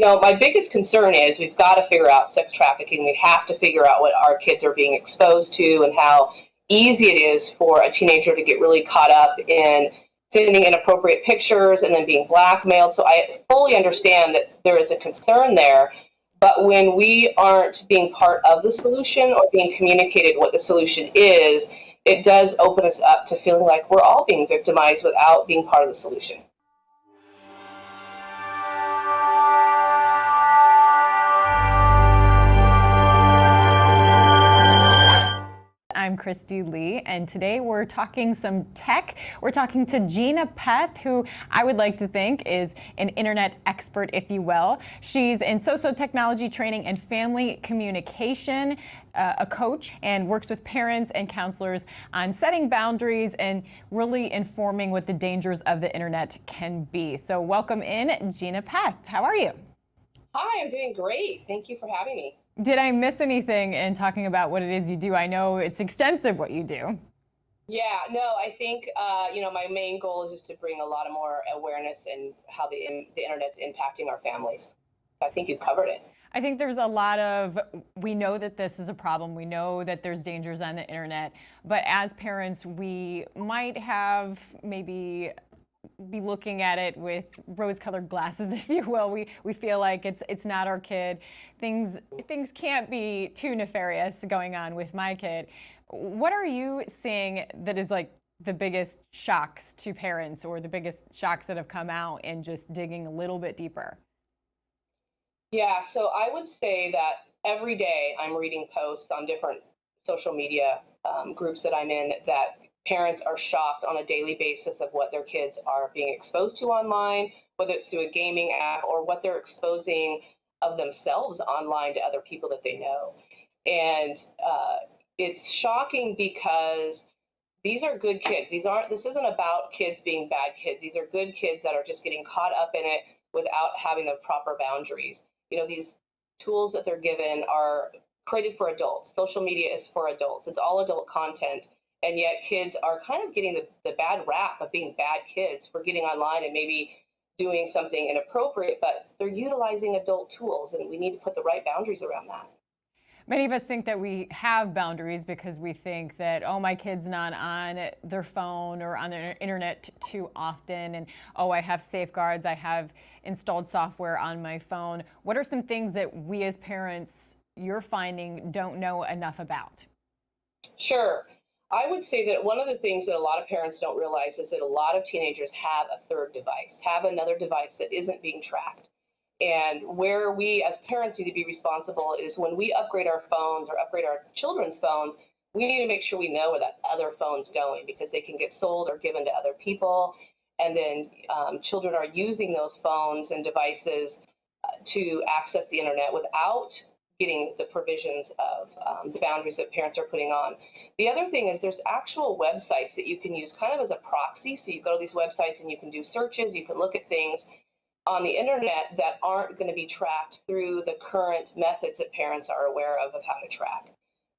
My biggest concern is we've got to figure out sex trafficking. We have to figure out what our kids are being exposed to and how easy it is for a teenager to get really caught up in sending inappropriate pictures and then being blackmailed. So I fully understand that there is a concern there. But when we aren't being part of the solution or being communicated what the solution is, it does open us up to feeling like we're all being victimized without being part of the solution. I'm Christy Lee, and today we're talking some tech. We're talking to Gena Peth, who I would like to think is an internet expert, if you will. She's in socio-technology training and family communication, a coach, and works with parents and counselors on setting boundaries and really informing what the dangers of the internet can be. So welcome in, Gena Peth. How are you? Hi, I'm doing great. Thank you for having me. Did I miss anything in talking about what it is you do? I know it's extensive what you do. Yeah, no, I think my main goal is just to bring a lot of more awareness and how the internet's impacting our families. I think you covered it. I think there's a lot of, we know that this is a problem. We know that there's dangers on the internet, but as parents, we might have maybe be looking at it with rose-colored glasses, if you will. We feel like it's not our kid. Things can't be too nefarious going on with my kid. What are you seeing that is like the biggest shocks to parents, or the biggest shocks that have come out in just digging a little bit deeper? Yeah, so I would say that every day I'm reading posts on different social media groups that I'm in that parents are shocked on a daily basis of what their kids are being exposed to online, whether it's through a gaming app or what they're exposing of themselves online to other people that they know. And it's shocking because these are good kids. This isn't about kids being bad kids. These are good kids that are just getting caught up in it without having the proper boundaries. These tools that they're given are created for adults. Social media is for adults. It's all adult content. And yet kids are kind of getting the bad rap of being bad kids for getting online and maybe doing something inappropriate, but they're utilizing adult tools, and we need to put the right boundaries around that. Many of us think that we have boundaries because we think that, oh, my kid's not on their phone or on the internet too often, and oh, I have safeguards, I have installed software on my phone. What are some things that we as parents, you're finding, don't know enough about? Sure. I would say that one of the things that a lot of parents don't realize is that a lot of teenagers have a third device, have another device that isn't being tracked. And where we as parents need to be responsible is when we upgrade our phones or upgrade our children's phones, we need to make sure we know where that other phone's going, because they can get sold or given to other people. And then children are using those phones and devices to access the internet without getting the provisions of the boundaries that parents are putting on. The other thing is there's actual websites that you can use kind of as a proxy. So you go to these websites and you can do searches, you can look at things on the internet that aren't going to be tracked through the current methods that parents are aware of how to track.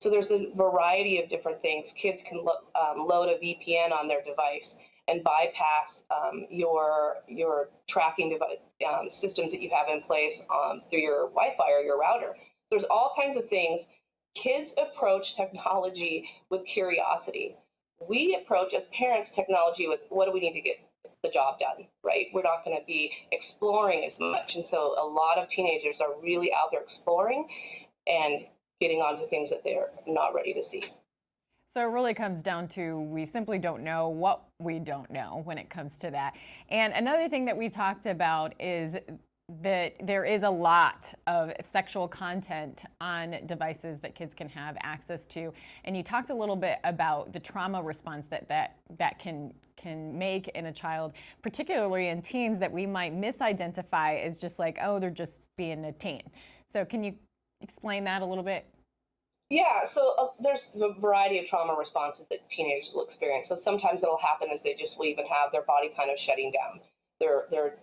So there's a variety of different things. Kids can load a VPN on their device and bypass your tracking device, systems that you have in place through your Wi-Fi or your router. There's all kinds of things. Kids approach technology with curiosity. We approach, as parents, technology with what do we need to get the job done, right? We're not going to be exploring as much. And so a lot of teenagers are really out there exploring and getting onto things that they're not ready to see. So it really comes down to we simply don't know what we don't know when it comes to that. And another thing that we talked about is that there is a lot of sexual content on devices that kids can have access to. And you talked a little bit about the trauma response that can make in a child, particularly in teens, that we might misidentify as just like, oh, they're just being a teen. So can you explain that a little bit? Yeah, so there's a variety of trauma responses that teenagers will experience. So sometimes it'll happen as they just will even have their body kind of shutting down. Their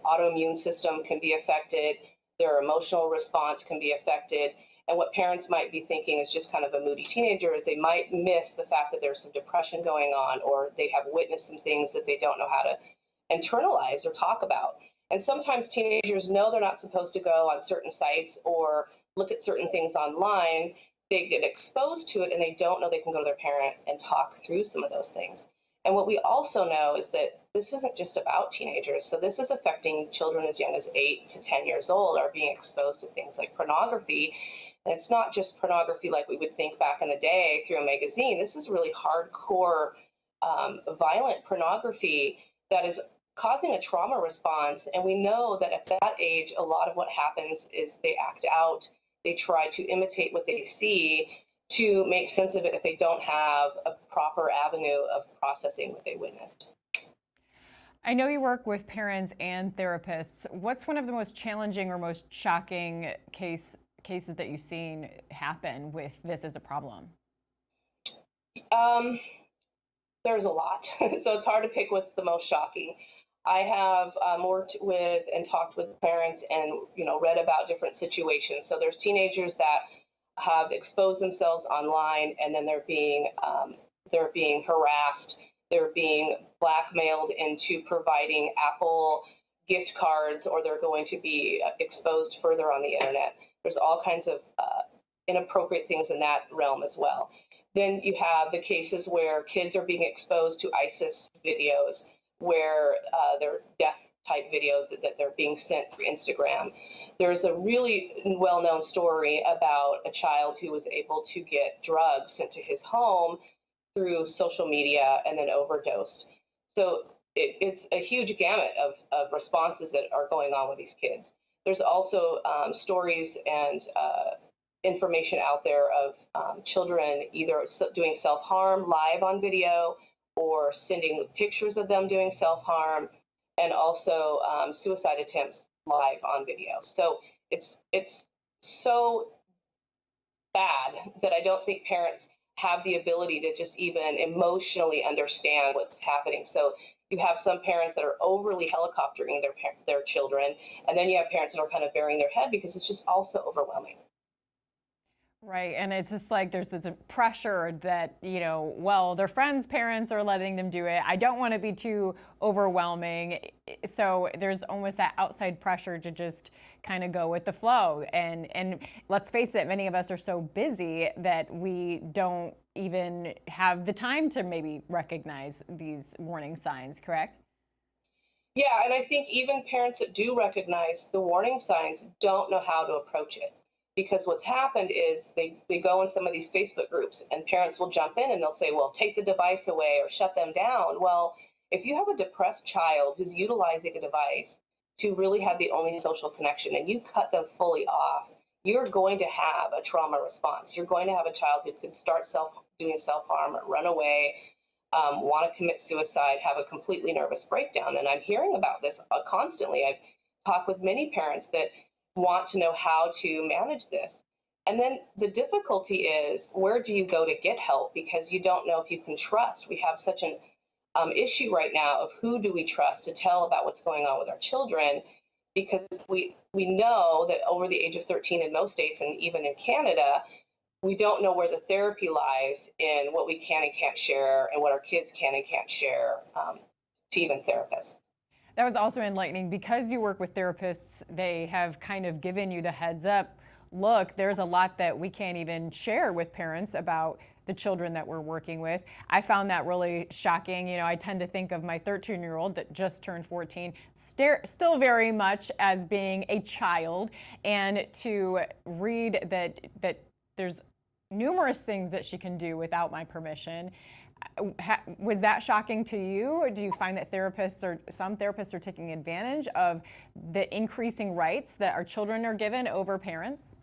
autoimmune system can be affected. Their emotional response can be affected. And what parents might be thinking is just kind of a moody teenager is they might miss the fact that there's some depression going on, or they have witnessed some things that they don't know how to internalize or talk about. And sometimes teenagers know they're not supposed to go on certain sites or look at certain things online. They get exposed to it and they don't know they can go to their parent and talk through some of those things. And what we also know is that this isn't just about teenagers. So this is affecting children as young as 8 to 10 years old are being exposed to things like pornography. And it's not just pornography like we would think back in the day through a magazine. This is really hardcore, violent pornography that is causing a trauma response. And we know that at that age, a lot of what happens is they act out, they try to imitate what they see to make sense of it if they don't have a proper avenue of processing what they witnessed. I know you work with parents and therapists. What's one of the most challenging or most shocking cases that you've seen happen with this as a problem? There's a lot, so it's hard to pick what's the most shocking. I have worked with and talked with parents and read about different situations. So there's teenagers that have exposed themselves online, and then they're being harassed. They're being blackmailed into providing Apple gift cards, or they're going to be exposed further on the internet. There's all kinds of inappropriate things in that realm as well. Then you have the cases where kids are being exposed to ISIS videos, where they're death type videos that they're being sent through Instagram. There's a really well-known story about a child who was able to get drugs sent to his home through social media and then overdosed. So it's a huge gamut of responses that are going on with these kids. There's also stories and information out there of children either doing self-harm live on video or sending pictures of them doing self-harm, and also suicide attempts live on video. So it's so bad that I don't think parents have the ability to just even emotionally understand what's happening. So you have some parents that are overly helicoptering their children, and then you have parents that are kind of burying their head because it's just also overwhelming. Right, and it's just like there's this pressure that, well, their friends' parents are letting them do it. I don't want to be too overwhelming. So there's almost that outside pressure to just kind of go with the flow. And let's face it, many of us are so busy that we don't even have the time to maybe recognize these warning signs, correct? Yeah, and I think even parents that do recognize the warning signs don't know how to approach it. Because what's happened is they go in some of these Facebook groups and parents will jump in and they'll say, well, take the device away or shut them down. Well, if you have a depressed child who's utilizing a device to really have the only social connection and you cut them fully off, you're going to have a trauma response. You're going to have a child who could start doing self-harm, run away, want to commit suicide, have a completely nervous breakdown. And I'm hearing about this constantly. I've talked with many parents that want to know how to manage this. And then the difficulty is, where do you go to get help? Because you don't know if you can trust. We have such an issue right now of who do we trust to tell about what's going on with our children, because we know that over the age of 13 in most states and even in Canada, we don't know where the therapy lies in what we can and can't share and what our kids can and can't share to even therapists. That was also enlightening because you work with therapists. They have kind of given you the heads up. Look, there's a lot that we can't even share with parents about the children that we're working with. I found that really shocking. I tend to think of my 13-year-old that just turned 14, still very much as being a child, and to read that there's numerous things that she can do without my permission. Was that shocking to you? Do you find that some therapists are taking advantage of the increasing rights that our children are given over parents?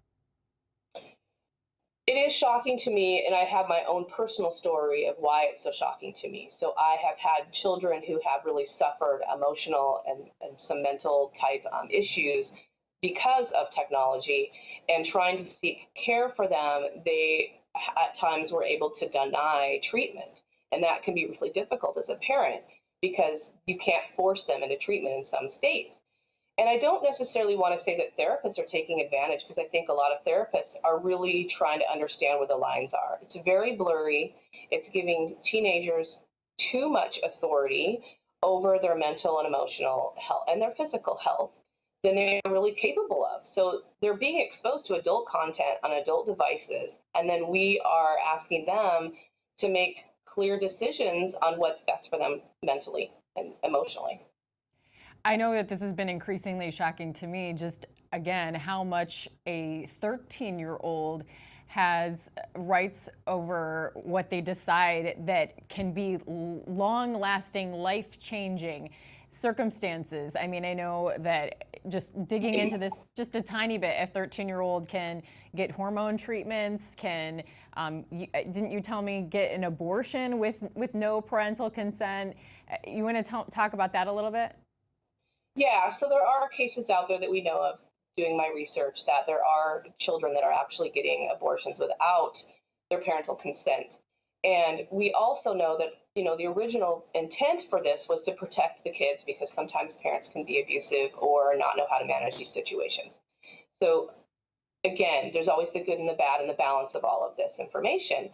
It is shocking to me, and I have my own personal story of why it's so shocking to me. So I have had children who have really suffered emotional and some mental type issues because of technology, and trying to seek care for them, they at times were able to deny treatment. And that can be really difficult as a parent because you can't force them into treatment in some states. And I don't necessarily want to say that therapists are taking advantage, because I think a lot of therapists are really trying to understand where the lines are. It's very blurry. It's giving teenagers too much authority over their mental and emotional health and their physical health than they're really capable of. So they're being exposed to adult content on adult devices, and then we are asking them to make clear decisions on what's best for them mentally and emotionally. I know that this has been increasingly shocking to me, just again, how much a 13-year-old has rights over what they decide that can be long lasting, life changing circumstances. I mean, I know that just digging into this just a tiny bit, a 13-year-old can get hormone treatments, can, didn't you tell me, get an abortion with no parental consent? You want to talk about that a little bit? Yeah, so there are cases out there that we know of doing my research that there are children that are actually getting abortions without their parental consent. And we also know that, the original intent for this was to protect the kids because sometimes parents can be abusive or not know how to manage these situations. So again, there's always the good and the bad and the balance of all of this information.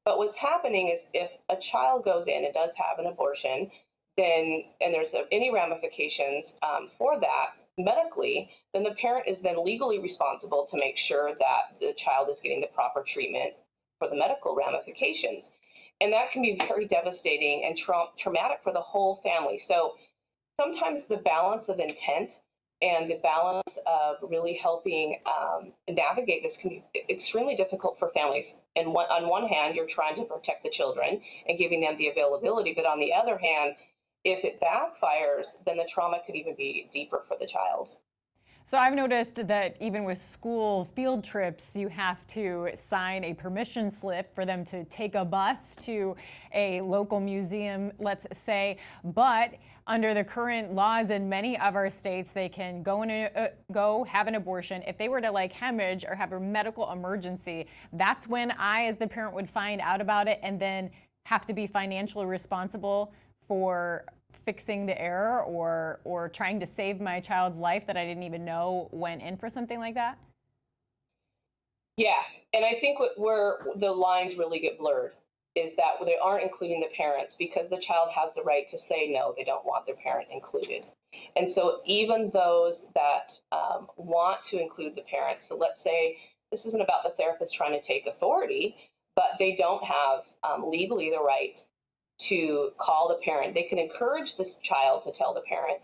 But what's happening is if a child goes in and does have an abortion, then, and there's any ramifications for that medically, then the parent is then legally responsible to make sure that the child is getting the proper treatment for the medical ramifications. And that can be very devastating and traumatic for the whole family. So sometimes the balance of intent and the balance of really helping navigate this can be extremely difficult for families. And on one hand, you're trying to protect the children and giving them the availability, but on the other hand, if it backfires, then the trauma could even be deeper for the child. So I've noticed that even with school field trips, you have to sign a permission slip for them to take a bus to a local museum, let's say. But under the current laws in many of our states, they can go have an abortion. If they were to like hemorrhage or have a medical emergency, that's when I, as the parent, would find out about it and then have to be financially responsible for fixing the error or trying to save my child's life that I didn't even know went in for something like that? Yeah, and I think where the lines really get blurred is that they aren't including the parents because the child has the right to say no, they don't want their parent included. And so even those that want to include the parents, so let's say this isn't about the therapist trying to take authority, but they don't have legally the rights to call the parent. They can encourage the child to tell the parent,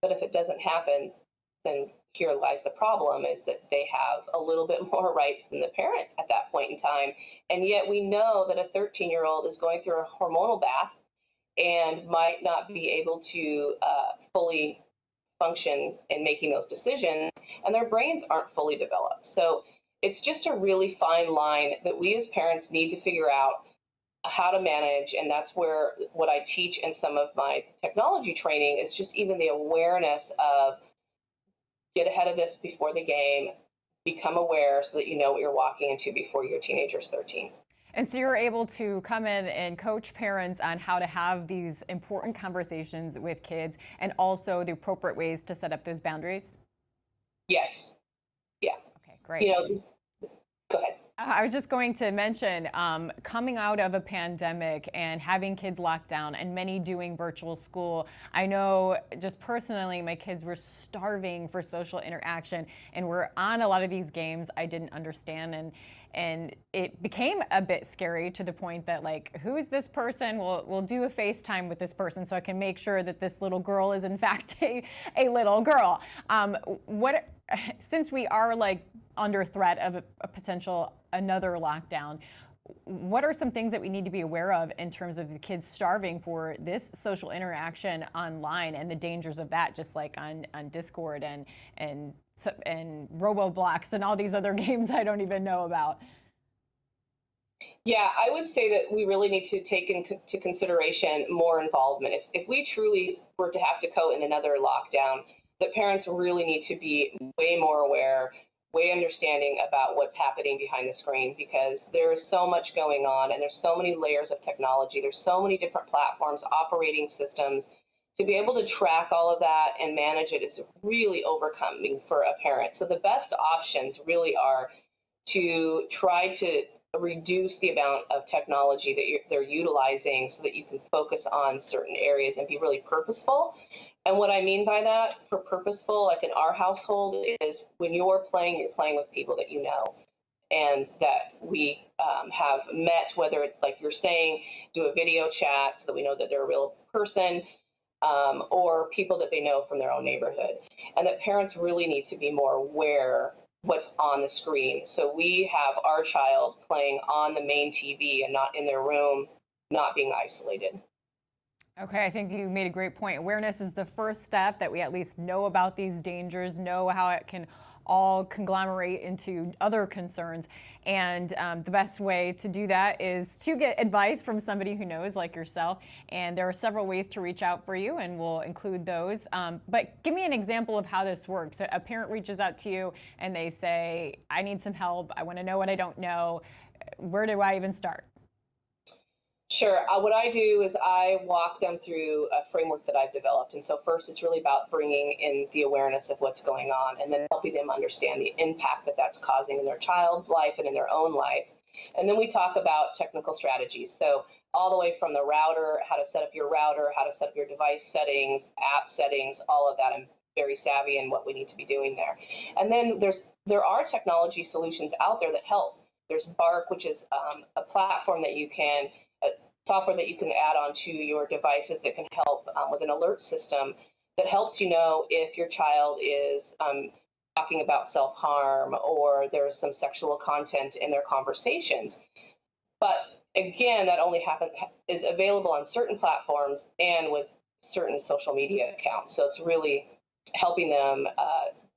but if it doesn't happen, then here lies the problem is that they have a little bit more rights than the parent at that point in time. And yet we know that a 13-year-old is going through a hormonal bath and might not be able to fully function in making those decisions, and their brains aren't fully developed. So it's just a really fine line that we as parents need to figure out how to manage. And that's where what I teach in some of my technology training is just even the awareness of get ahead of this before the game, become aware so that you know what you're walking into before your teenager's 13. And so you're able to come in and coach parents on how to have these important conversations with kids and also the appropriate ways to set up those boundaries? Yes. Yeah. Okay, great. Go ahead. I was just going to mention coming out of a pandemic and having kids locked down and many doing virtual school. I know just personally, my kids were starving for social interaction and we're on a lot of these games I didn't understand. And it became a bit scary to the point that like, who is this person? We'll do a FaceTime with this person so I can make sure that this little girl is in fact a little girl. Since we are like under threat of a potential another lockdown, what are some things that we need to be aware of in terms of the kids starving for this social interaction online and the dangers of that, just like on Discord and Roblox and all these other games I don't even know about? Yeah, I would say that we really need to take into consideration more involvement. If we truly were to have to go in another lockdown, the parents really need to be way more aware, way understanding about what's happening behind the screen because there is so much going on and there's so many layers of technology. There's so many different platforms, operating systems. To be able to track all of that and manage it is really overcoming for a parent. So the best options really are to try to reduce the amount of technology that they're utilizing so that you can focus on certain areas and be really purposeful. And what I mean by that, for purposeful, like in our household, is when you're playing with people that you know and that we have met, whether it's like you're saying, do a video chat so that we know that they're a real person, or people that they know from their own neighborhood. And that parents really need to be more aware what's on the screen. So we have our child playing on the main TV and not in their room, not being isolated. Okay, I think you made a great point. Awareness is the first step, that we at least know about these dangers, know how it can all conglomerate into other concerns. And the best way to do that is to get advice from somebody who knows, like yourself. And there are several ways to reach out for you, and we'll include those. But give me an example of how this works. A parent reaches out to you and they say, I need some help. I want to know what I don't know. Where do I even start? Sure. What I do is I walk them through a framework that I've developed. And so first, it's really about bringing in the awareness of what's going on and then helping them understand the impact that that's causing in their child's life and in their own life. And then we talk about technical strategies. So all the way from the router, how to set up your router, how to set up your device settings, app settings, all of that. I'm very savvy in what we need to be doing there. And then there are technology solutions out there that help. There's Bark, which is a platform that you can software that you can add onto your devices that can help with an alert system that helps you know if your child is talking about self-harm or there's some sexual content in their conversations. But again, that only is available on certain platforms and with certain social media accounts. So it's really helping them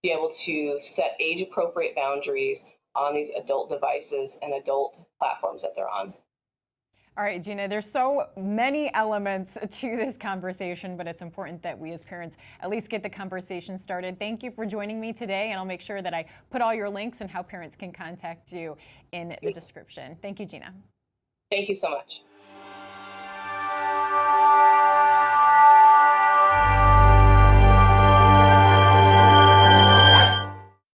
be able to set age-appropriate boundaries on these adult devices and adult platforms that they're on. All right, Gena, there's so many elements to this conversation, but it's important that we as parents at least get the conversation started. Thank you for joining me today, and I'll make sure that I put all your links and how parents can contact you in the description. Thank you, Gena. Thank you so much.